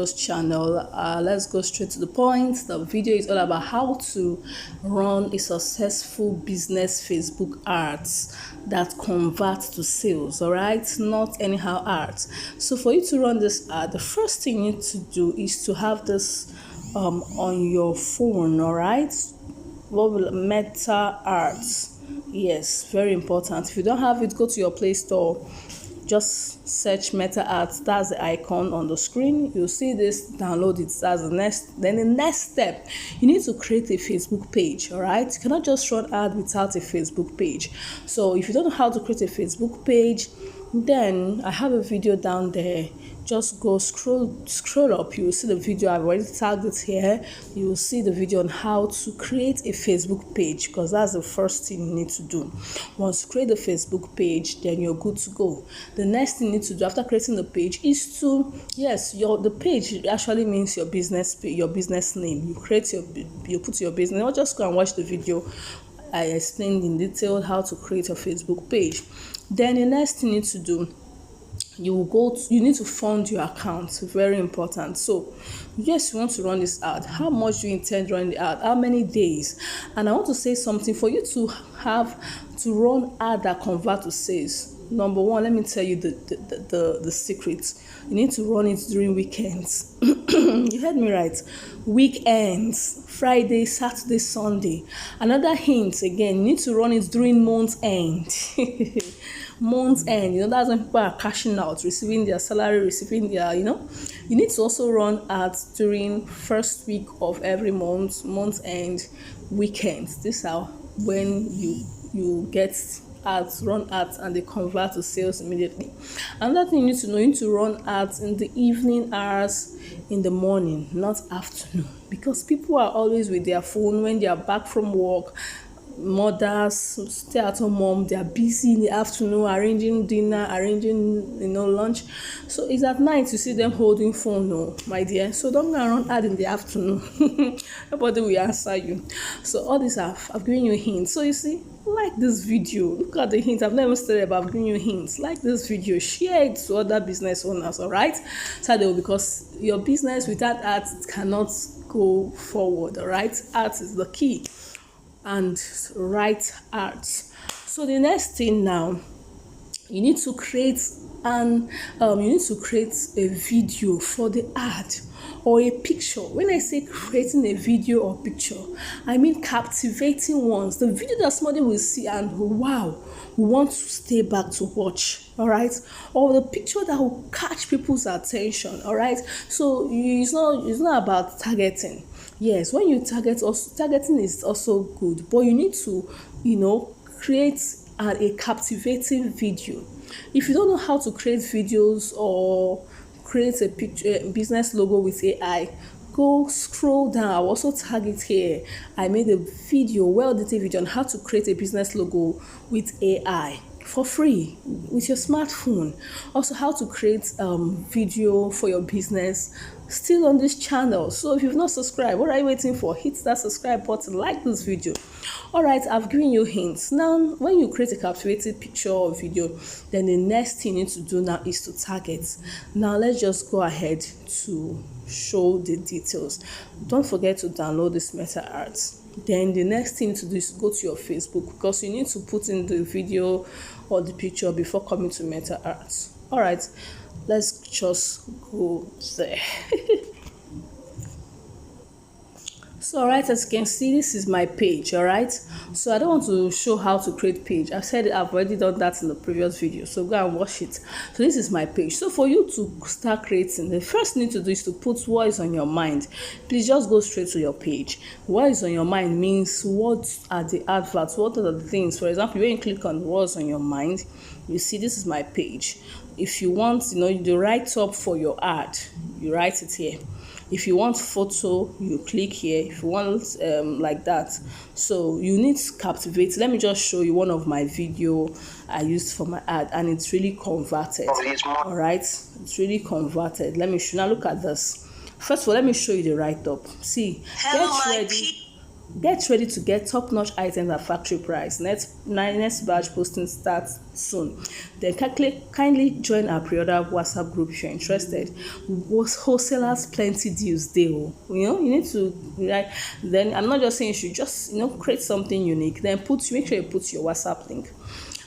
channel. Let's go straight to the point. The video is all about how to run a successful business Facebook ads that convert to sales. All right, not anyhow ads. So for you to run this ad, the first thing you need to do is to have this on your phone. All right, what will Meta ads? Yes, very important. If you don't have it, go to your Play Store. Just search Meta ads. That's the icon on the screen. You'll see this, download it. That's the next. Then the next step, you need to create a Facebook page. All right, you cannot just run ad without a Facebook page. So if you don't know how to create a Facebook page, then I have a video down there. Just go scroll up. You will see the video. I've already tagged it here. You will see the video on how to create a Facebook page, because that's the first thing you need to do. Once you create the Facebook page, then you're good to go. The next thing you need to do after creating the page is to, the page actually means your business name. You put your business. Or just go and watch the video. I explained in detail how to create a Facebook page. Then the next thing you need to do, you need to fund your account. Very important. So yes, you want to run this ad. How much do you intend running the ad? How many days? And I want to say something for you to have to run ad that convert to sales. Number one, let me tell you the secret. You need to run it during weekends. You heard me right. Weekends, Friday, Saturday, Sunday. Another hint again, you need to run it during month end. Month end, that's when people are cashing out, receiving their salary, receiving their, you need to also run ads during first week of every month end, weekends. This are when you get ads, run ads, and they convert to sales immediately. Another thing you need to know, you need to run ads in the evening hours, in the morning, not afternoon, because people are always with their phone when they are back from work. Mothers, stay-at-home mom, they are busy in the afternoon arranging dinner, arranging lunch. So it's at night you see them holding phone, no, my dear. So don't go around ad in the afternoon. Nobody will answer you. So all this I've given you hints. So you see, like this video, look at the hints. I've never started about giving you hints. Like this video, share it to other business owners. All right, so because your business without ads cannot go forward. All right, ads is the key. And write ads. So the next thing now, you need to create a video for the ad or a picture. When I say creating a video or picture, I mean captivating ones. The video that somebody will see and wow, we want to stay back to watch. All right, or the picture that will catch people's attention. All right, so it's not about targeting. Yes, when you targeting is also good, but you need to, create a captivating video. If you don't know how to create videos or create a business logo with AI, go scroll down. I'll also tag it here. I made a video, well-detailed video on how to create a business logo with AI for free with your smartphone. Also, how to create video for your business, still on this channel. So if you've not subscribed, what are you waiting for? Hit that subscribe button, like this video. All right, I've given you hints. Now, when you create a captivating picture or video, then the next thing you need to do now is to target. Now, let's just go ahead to show the details. Don't forget to download this Meta ads. Then the next thing to do is go to your Facebook, because you need to put in the video or the picture before coming to Meta ads. All right, let's just go there. So, all right, as you can see, this is my page. All right, so I don't want to show how to create page. I've said I've already done that in the previous video, so go and watch it. So this is my page. So for you to start creating, the first thing to do is to put what is on your mind. Please just go straight to your page. What is on your mind means what are the adverts, what are the things. For example, when you click on what's on your mind, you see this is my page. If you want, the write-up for your ad, you write it here. If you want photo, you click here. If you want like that. So you need to captivate. Let me just show you one of my video I used for my ad, and it's really converted. All right, it's really converted. Let me show. Now look at this. First of all, let me show you the write-up. See, get ready. Get ready to get top-notch items at factory price. Next batch posting starts soon. Then kindly join our pre-order WhatsApp group if you're interested. Wholesalers plenty deals there. You know, you need to, like, then I'm not just saying you should just, create something unique. Then make sure you put your WhatsApp link.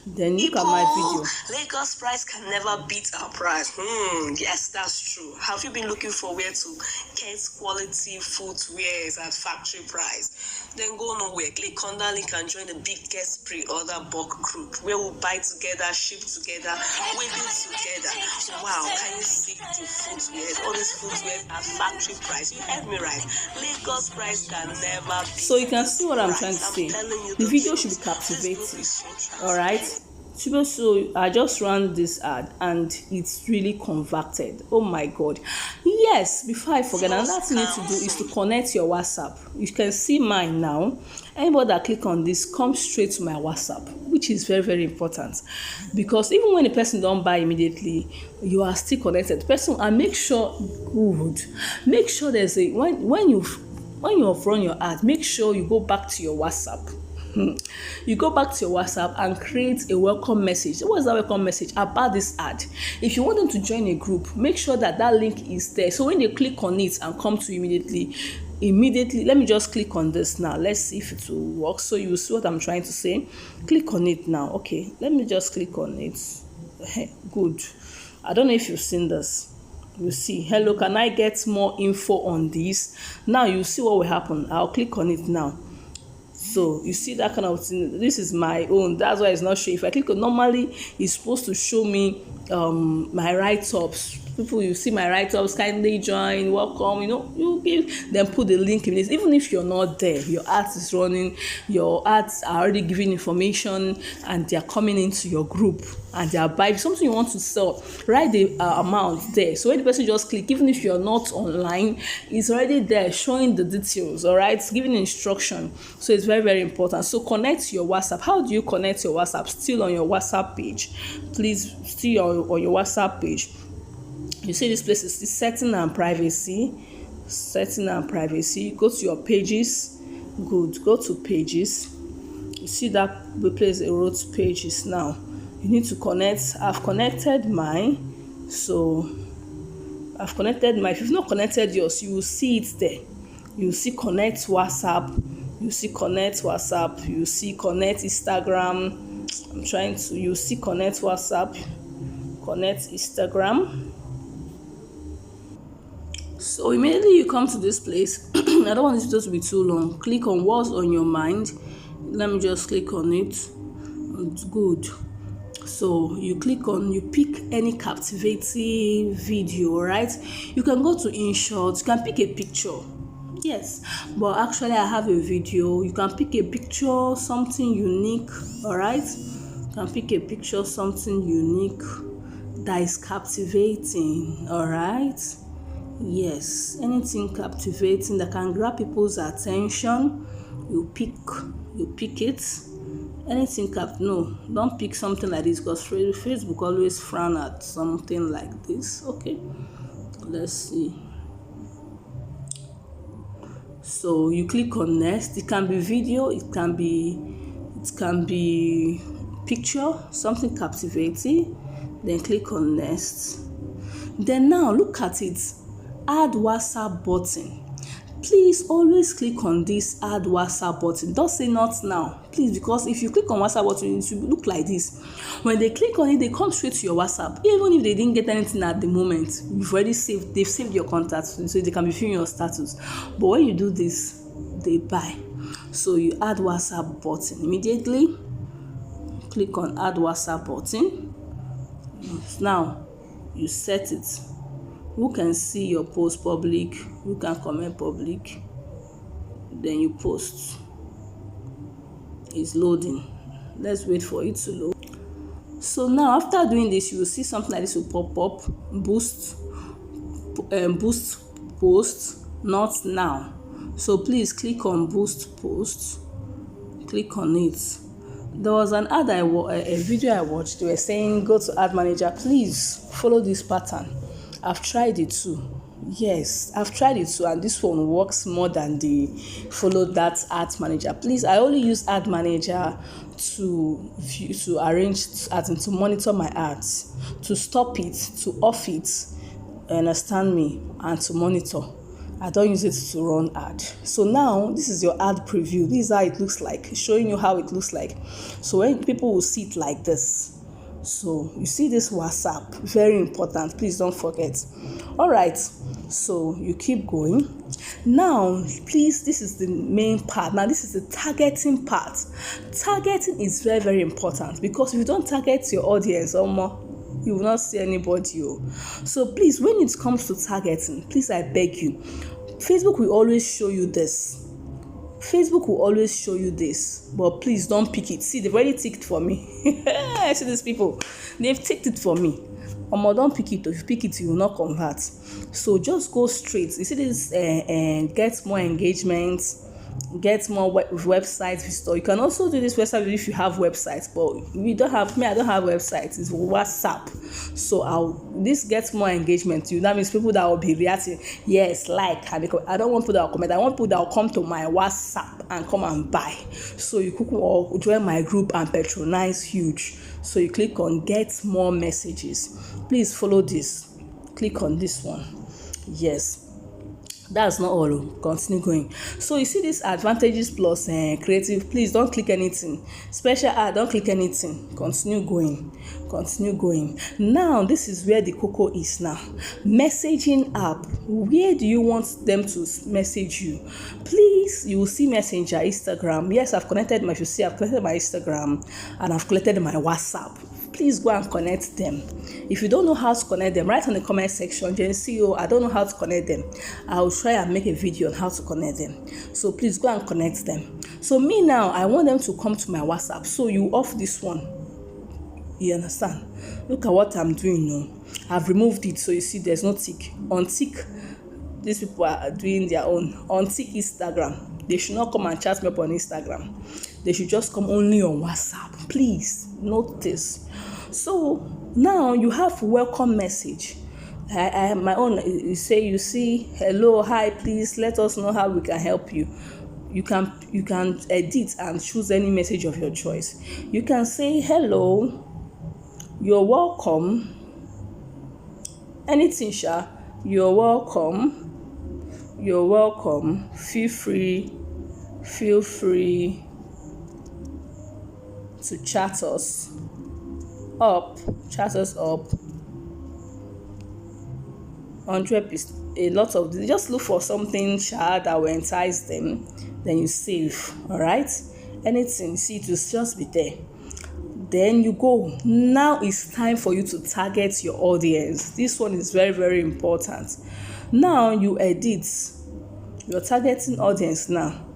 Then look at my video. Lagos price can never beat our price. Yes, that's true. Have you been looking for where to get quality footwear at factory price? Then go nowhere. Click on that link and join the biggest pre-order bulk group where we'll buy together, ship together, wedding together. Wow, can you see the footwear? All these footwear at factory price. You heard me right. Lagos price can never beat. So you can see what I'm trying to say. The video should be captivating. All right. So I just ran this ad and it's really converted. Oh my god. Yes, before I forget, another thing you need to do is to connect your WhatsApp. You can see mine now. Anybody that click on this comes straight to my WhatsApp, which is very, very important, because even when the person don't buy immediately, you are still connected. The person, and make sure there's a when you've run your ad, make sure you go back to your WhatsApp. You go back to your WhatsApp and create a welcome message. What is that welcome message about this ad? If you want them to join a group, make sure that link is there. So when they click on it and come to immediately, let me just click on this now. Let's see if it will work. So you will see what I'm trying to say. Click on it now. Okay, let me just click on it. Good. I don't know if you've seen this. You see, hello, can I get more info on this? Now you see what will happen. I'll click on it now. So you see that kind of thing. This is my own. That's why it's not showing. If I click on, normally it's supposed to show me my write-ups. People, you see my write-ups, kindly join, welcome, you give them, put the link in this. Even if you're not there, your ads is running, your ads are already giving information and they're coming into your group and they are buying something you want to sell, write the amount there. So when the person just click, even if you're not online, it's already there showing the details, all right, giving instruction. So it's very, very important. So connect your WhatsApp. How do you connect your WhatsApp? Still on your WhatsApp page. Please, still on your WhatsApp page. You see this place is setting and privacy. Go to your pages. Good. Go to pages. You see that place it wrote pages now. You need to connect. I've connected mine. So I've connected mine. If you've not connected yours, you will see it there. You will see connect WhatsApp. You see connect WhatsApp. You see connect Instagram. You see connect WhatsApp. Connect Instagram. So immediately you come to this place. I don't want it to be too long. Click on what's on your mind. Let me just click on it. It's good. So you pick any captivating video, right? You can go to InShot. You can pick a picture. Yes, but actually I have a video. You can pick a picture, something unique, all right? You can pick a picture, something unique that is captivating, all right? Yes, anything captivating that can grab people's attention, you pick it. Anything no, don't pick something like this, because Facebook always frown at something like this. Okay, let's see. So you click on next. It can be video, it can be picture, something captivating. Then click on next. Then now look at it. Add WhatsApp button. Please always click on this add WhatsApp button. Don't say not now, please, because if you click on WhatsApp button, it will look like this. When they click on it, they come straight to your WhatsApp. Even if they didn't get anything at the moment, they've saved your contacts, so they can be viewing your status. But when you do this, they buy. So you add WhatsApp button immediately. Click on add WhatsApp button. Now you set it. Who can see your post public? Who can comment public? Then you post. It's loading. Let's wait for it to load. So now after doing this, you will see something like this will pop up. Boost post, not now. So please click on boost post. Click on it. There was an ad a video I watched. They were saying go to ad manager. Please follow this pattern. I've tried it too. Yes, I've tried it too, and this one works more than the follow that ad manager. Please, I only use ad manager to view, to arrange, as in to monitor my ads, to stop it, to off it, understand me, and to monitor. I don't use it to run ad. So now this is your ad preview. This is how it looks like, showing you how it looks like. So when people will see it like this, so you see this WhatsApp, very important, please don't forget. All right, so you keep going. Now please, this is the main part. Now this is the targeting part. Targeting is very, very important, because if you don't target your audience or more, you will not see anybody. So please, when it comes to targeting, please, I beg you, Facebook will always show you this. Facebook will always show you this, but please don't pick it. See, they've already ticked for me. I see these people, they've ticked it for me. Don't pick it. If you pick it, you will not convert. So just go straight. You see this, get more engagement, get more website visitor. You can also do this website if you have websites, but we don't have. I don't have websites. It's WhatsApp. So this gets more engagement. That means people that will be reacting. Yes, like, and I don't want people that will comment. I want people that will come to my WhatsApp and come and buy. So you could or join my group and patronize huge. So you click on get more messages. Please follow this. Click on this one. Yes. That's not all. Continue going. So you see this advantages plus creative. Please don't click anything. Special ad, don't click anything. Continue going. Continue going. Now this is where the cocoa is now. Messaging app. Where do you want them to message you? Please, you will see Messenger, Instagram. Yes, I've connected my. You see, I've connected my Instagram and I've connected my WhatsApp. Please go and connect them. If you don't know how to connect them, write on the comment section. Then CEO, I don't know how to connect them. I'll try and make a video on how to connect them. So please go and connect them. So me now, I want them to come to my WhatsApp. So you off this one. You understand? Look at what I'm doing now. I've removed it, so you see there's no tick. On tick, these people are doing their own. On tick Instagram, they should not come and chat me up on Instagram. They should just come only on WhatsApp. Please note this. So now you have welcome message. I my own. You say, you see, hello, hi, please let us know how we can help you. You can edit and choose any message of your choice. You can say hello, you're welcome, anything, sha, you're welcome, feel free to chat us up 100%. A lot of just look for something that will entice them, then you save. All right, anything, see, it will just be there. Then you go. Now it's time for you to target your audience. This one is very, very important. Now you edit your targeting audience. Now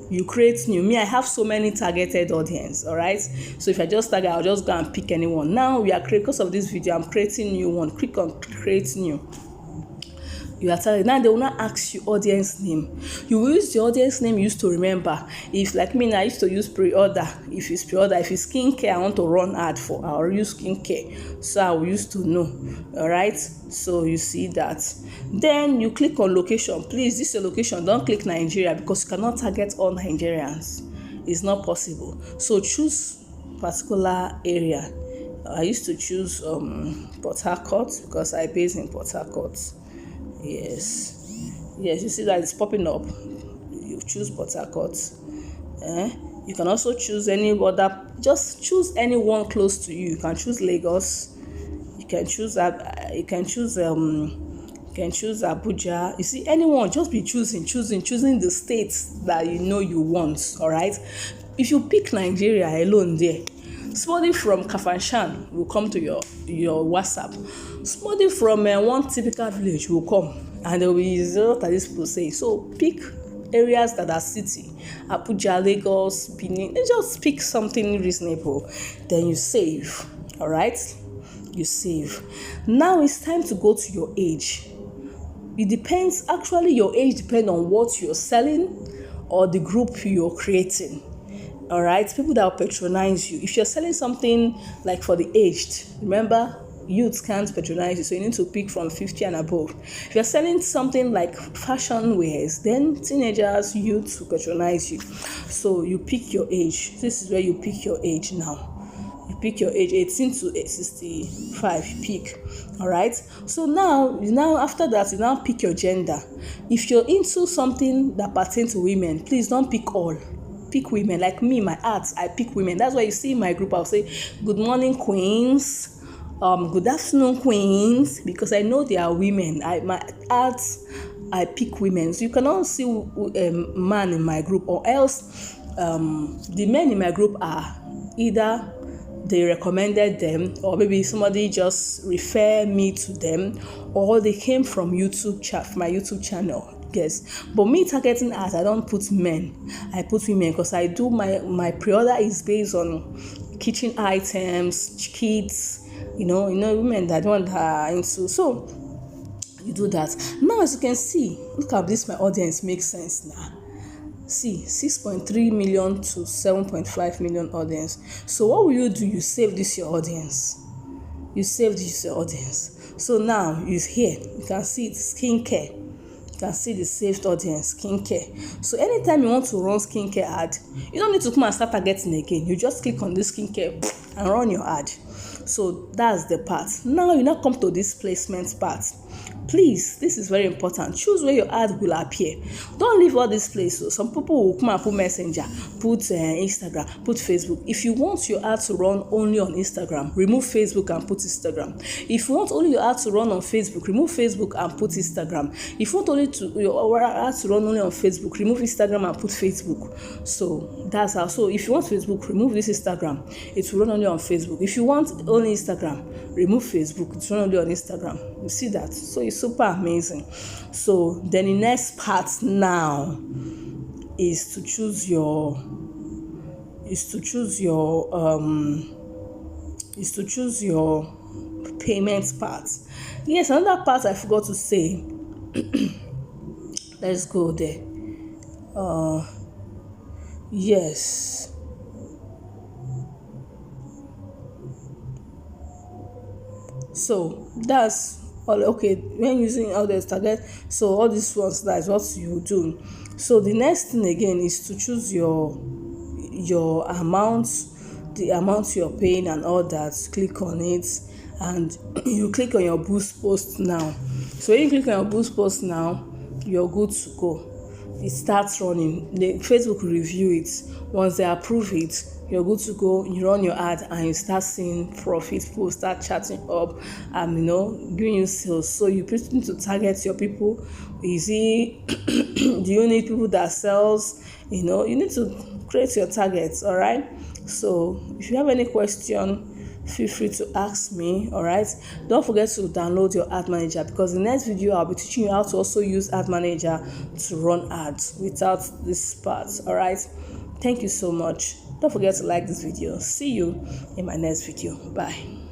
you create new. Me, I have so many targeted audience. All right, so if I just target, I'll just go and pick anyone. Now we are creating, because of this video, I'm creating new one. Click on create new. You are targeting. Now they will not ask you audience name. You will use the audience name you used to remember. If like me, I used to use pre-order. If it's pre-order, if it's skincare, I want to run ad for, I'll use skincare. So I will used to know. All right, so you see that. Then you click on location. Please, this is your location. Don't click Nigeria, because you cannot target all Nigerians. It's not possible. So choose particular area. I used to choose Port Harcourt, because I base in Port Harcourt. Yes, you see that it's popping up. You choose Port Harcourt. You can also choose any other. Just choose anyone close to you. You can choose Lagos. You can choose Abuja. You see, anyone. Just be choosing the states that you know you want. All right. If you pick Nigeria alone, there, somebody from Kafanchan will come to your WhatsApp. Somebody from one typical village will come, and there will be what are these people say. So pick areas that are city, Abuja, Lagos, Benin. Just pick something reasonable. Then you save. All right, you save. Now it's time to go to your age. It depends. Actually, your age depends on what you're selling or the group you're creating. All right, people that will patronize you. If you're selling something like for the aged, remember, youths can't patronize you, so you need to pick from 50 and above. If you're selling something like fashion wears, then teenagers, youths will patronize you. So you pick your age. This is where you pick your age now. You pick your age, 18 to 65, you pick. All right. So now after that, you now pick your gender. If you're into something that pertains to women, please don't pick all. Pick women. Like me, my arts, I pick women. That's why you see in my group, I'll say, good morning, queens. Good afternoon, queens, because I know they are women. My arts, I pick women. So you cannot see man in my group, or else the men in my group are either they recommended them, or maybe somebody just refer me to them, or they came from my YouTube channel. Yes, but me targeting art, I don't put men, I put women, because I do my pre-order is based on kitchen items, kids, women that don't are into. So you do that. Now, as you can see, look at this, my audience makes sense now. See, 6.3 million to 7.5 million audience. So what will you do? You save this your audience. You save this your audience. So now it's here. You can see it's skincare. You can see the saved audience, skincare. So anytime you want to run skincare ad, you don't need to come and start targeting again. You just click on this skincare and run your ad. So that's the part. Now you now come to this placement part. Please, this is very important. Choose where your ad will appear. Don't leave all this place. So some people will come and put Messenger, put Instagram, put Facebook. If you want your ad to run only on Instagram, remove Facebook and put Instagram. If you want only your ad to run on Facebook, remove Facebook and put Instagram. If you want your ad to run only on Facebook, remove Instagram and put Facebook. So that's how. So if you want Facebook, remove this Instagram. It will run only on Facebook. If you want only Instagram, remove Facebook. It's run only on Instagram. You see that? So it's super amazing. So then the next part now is to choose your payment part. Yes, another part I forgot to say. Let's go there. Yes. So that's all. Okay, when using all the target, so all these ones, that's what you do. So the next thing again is to choose your amount, the amount you're paying and all that. Click on it and you click on your boost post now. So when you click on your boost post now, you're good to go. It starts running. The Facebook will review it. Once they approve it, you're good to go. You run your ad and you start seeing profit. People start chatting up and giving you sales. So you need to target your people. Is it do you need people that sells? You need to create your targets. All right. So if you have any question, feel free to ask me. All right, don't forget to download your ad manager, because in the next video I'll be teaching you how to also use ad manager to run ads without this part. All right, thank you so much. Don't forget to like this video. See you in my next video. Bye.